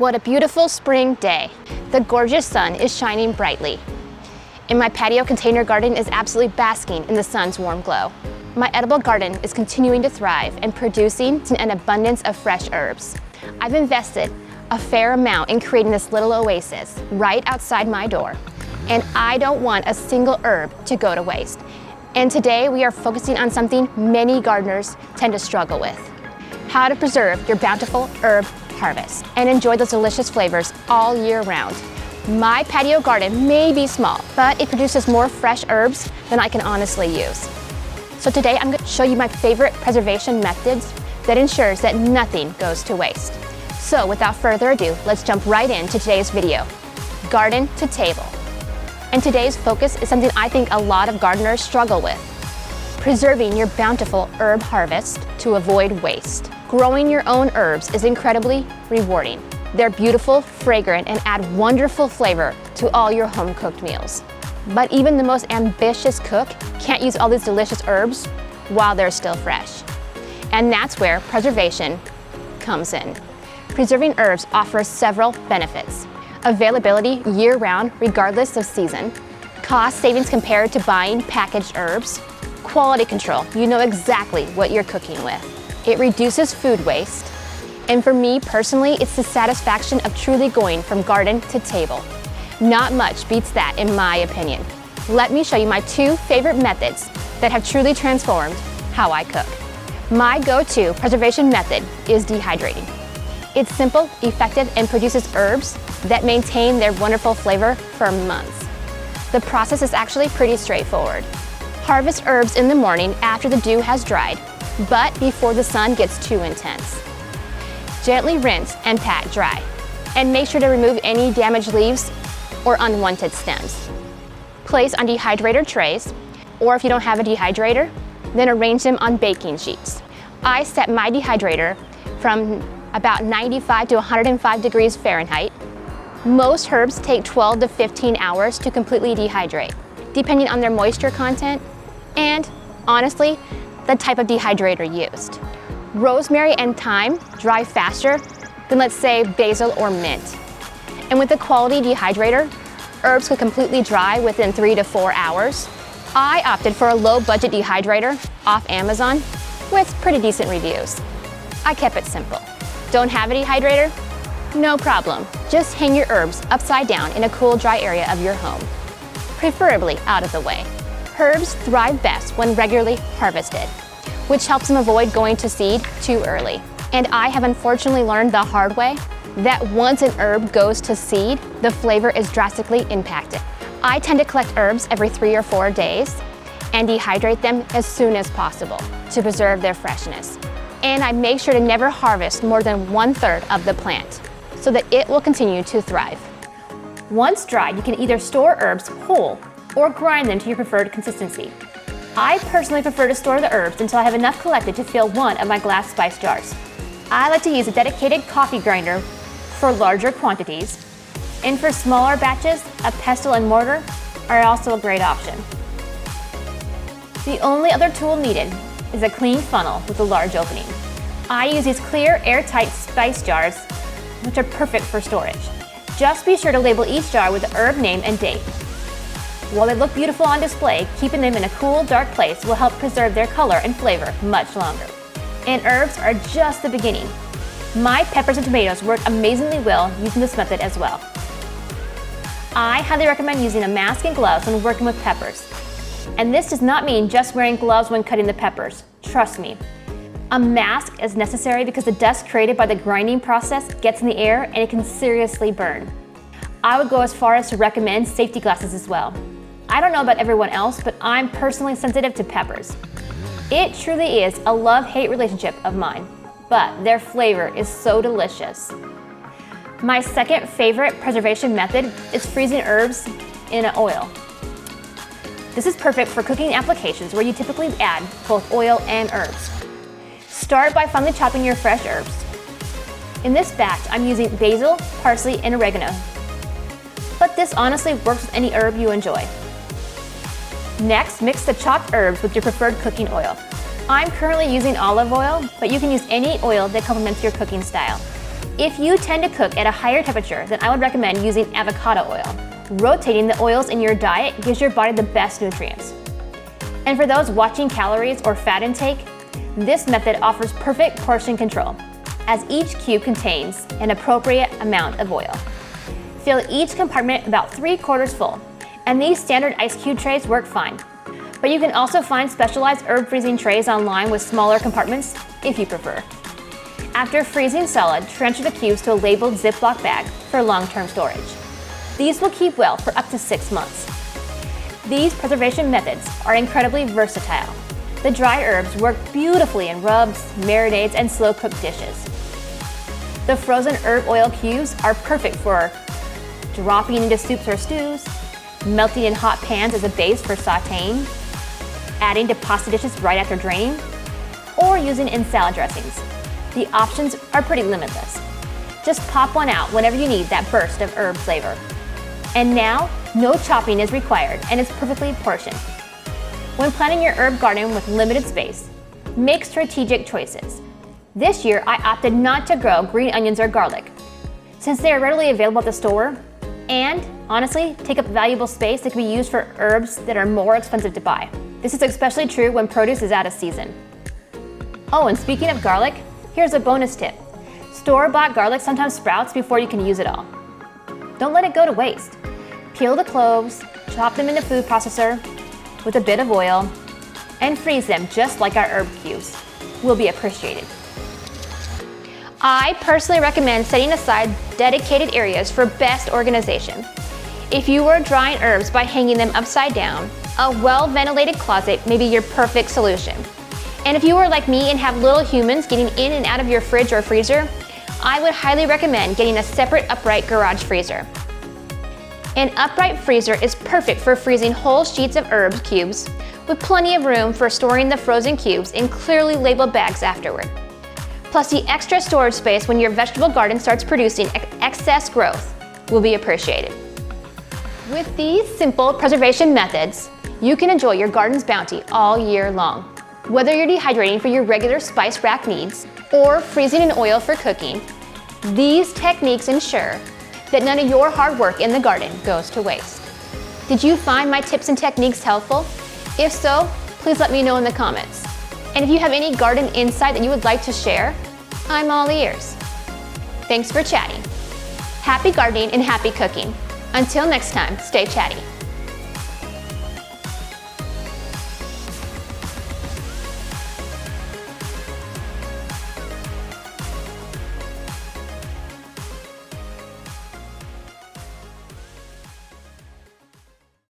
What a beautiful spring day. The gorgeous sun is shining brightly. And my patio container garden is absolutely basking in the sun's warm glow. My edible garden is continuing to thrive and producing an abundance of fresh herbs. I've invested a fair amount in creating this little oasis right outside my door, and I don't want a single herb to go to waste. And today we are focusing on something many gardeners tend to struggle with: how to preserve your bountiful herb harvest and enjoy those delicious flavors all year round. My patio garden may be small, but it produces more fresh herbs than I can honestly use. So today I'm going to show you my favorite preservation methods that ensures that nothing goes to waste. So without further ado, let's jump right into today's video: garden to table. And today's focus is something I think a lot of gardeners struggle with: preserving your bountiful herb harvest to avoid waste. Growing your own herbs is incredibly rewarding. They're beautiful, fragrant, and add wonderful flavor to all your home-cooked meals. But even the most ambitious cook can't use all these delicious herbs while they're still fresh. And that's where preservation comes in. Preserving herbs offers several benefits: availability year-round regardless of season, cost savings compared to buying packaged herbs, quality control, you know exactly what you're cooking with. It reduces food waste, and for me personally, it's the satisfaction of truly going from garden to table. Not much beats that in my opinion. Let me show you my two favorite methods that have truly transformed how I cook. My go-to preservation method is dehydrating. It's simple, effective, and produces herbs that maintain their wonderful flavor for months. The process is actually pretty straightforward. Harvest herbs in the morning after the dew has dried, but before the sun gets too intense. Gently rinse and pat dry, and make sure to remove any damaged leaves or unwanted stems. Place on dehydrator trays, or if you don't have a dehydrator, then arrange them on baking sheets. I set my dehydrator from about 95 to 105 degrees Fahrenheit. Most herbs take 12 to 15 hours to completely dehydrate, depending on their moisture content and, honestly, the type of dehydrator used. Rosemary and thyme dry faster than, let's say, basil or mint. And with a quality dehydrator, herbs could completely dry within 3 to 4 hours. I opted for a low-budget dehydrator off Amazon with pretty decent reviews. I kept it simple. Don't have a dehydrator? No problem. Just hang your herbs upside down in a cool, dry area of your home, preferably out of the way. Herbs thrive best when regularly harvested, which helps them avoid going to seed too early. And I have unfortunately learned the hard way that once an herb goes to seed, the flavor is drastically impacted. I tend to collect herbs every 3 or 4 days and dehydrate them as soon as possible to preserve their freshness. And I make sure to never harvest more than 1/3 of the plant so that it will continue to thrive. Once dried, you can either store herbs whole or grind them to your preferred consistency. I personally prefer to store the herbs until I have enough collected to fill one of my glass spice jars. I like to use a dedicated coffee grinder for larger quantities, and for smaller batches, a pestle and mortar are also a great option. The only other tool needed is a clean funnel with a large opening. I use these clear, airtight spice jars, which are perfect for storage. Just be sure to label each jar with the herb name and date. While they look beautiful on display, keeping them in a cool, dark place will help preserve their color and flavor much longer. And herbs are just the beginning. My peppers and tomatoes work amazingly well using this method as well. I highly recommend using a mask and gloves when working with peppers. And this does not mean just wearing gloves when cutting the peppers. Trust me. A mask is necessary because the dust created by the grinding process gets in the air and it can seriously burn. I would go as far as to recommend safety glasses as well. I don't know about everyone else, but I'm personally sensitive to peppers. It truly is a love-hate relationship of mine, but their flavor is so delicious. My second favorite preservation method is freezing herbs in an oil. This is perfect for cooking applications where you typically add both oil and herbs. Start by finely chopping your fresh herbs. In this batch, I'm using basil, parsley, and oregano, but this honestly works with any herb you enjoy. Next, mix the chopped herbs with your preferred cooking oil. I'm currently using olive oil, but you can use any oil that complements your cooking style. If you tend to cook at a higher temperature, then I would recommend using avocado oil. Rotating the oils in your diet gives your body the best nutrients. And for those watching calories or fat intake, this method offers perfect portion control, as each cube contains an appropriate amount of oil. Fill each compartment about 3/4 full, and these standard ice cube trays work fine. But you can also find specialized herb freezing trays online with smaller compartments if you prefer. After freezing solid, transfer the cubes to a labeled Ziploc bag for long-term storage. These will keep well for up to 6 months. These preservation methods are incredibly versatile. The dry herbs work beautifully in rubs, marinades, and slow-cooked dishes. The frozen herb oil cubes are perfect for dropping into soups or stews, melting in hot pans as a base for sautéing, adding to pasta dishes right after draining, or using in salad dressings. The options are pretty limitless. Just pop one out whenever you need that burst of herb flavor. And now, no chopping is required and it's perfectly portioned. When planning your herb garden with limited space, make strategic choices. This year, I opted not to grow green onions or garlic, since they are readily available at the store and, honestly, take up valuable space that can be used for herbs that are more expensive to buy. This is especially true when produce is out of season. Oh, and speaking of garlic, here's a bonus tip. Store-bought garlic sometimes sprouts before you can use it all. Don't let it go to waste. Peel the cloves, chop them in the food processor with a bit of oil, and freeze them just like our herb cubes. Will be appreciated. I personally recommend setting aside dedicated areas for best organization. If you were drying herbs by hanging them upside down, a well-ventilated closet may be your perfect solution. And if you are like me and have little humans getting in and out of your fridge or freezer, I would highly recommend getting a separate upright garage freezer. An upright freezer is perfect for freezing whole sheets of herb cubes, with plenty of room for storing the frozen cubes in clearly labeled bags afterward. Plus, the extra storage space when your vegetable garden starts producing excess growth will be appreciated. With these simple preservation methods, you can enjoy your garden's bounty all year long. Whether you're dehydrating for your regular spice rack needs or freezing in oil for cooking, these techniques ensure that none of your hard work in the garden goes to waste. Did you find my tips and techniques helpful? If so, please let me know in the comments. And if you have any garden insight that you would like to share, I'm all ears. Thanks for chatting. Happy gardening and happy cooking. Until next time, stay chatty.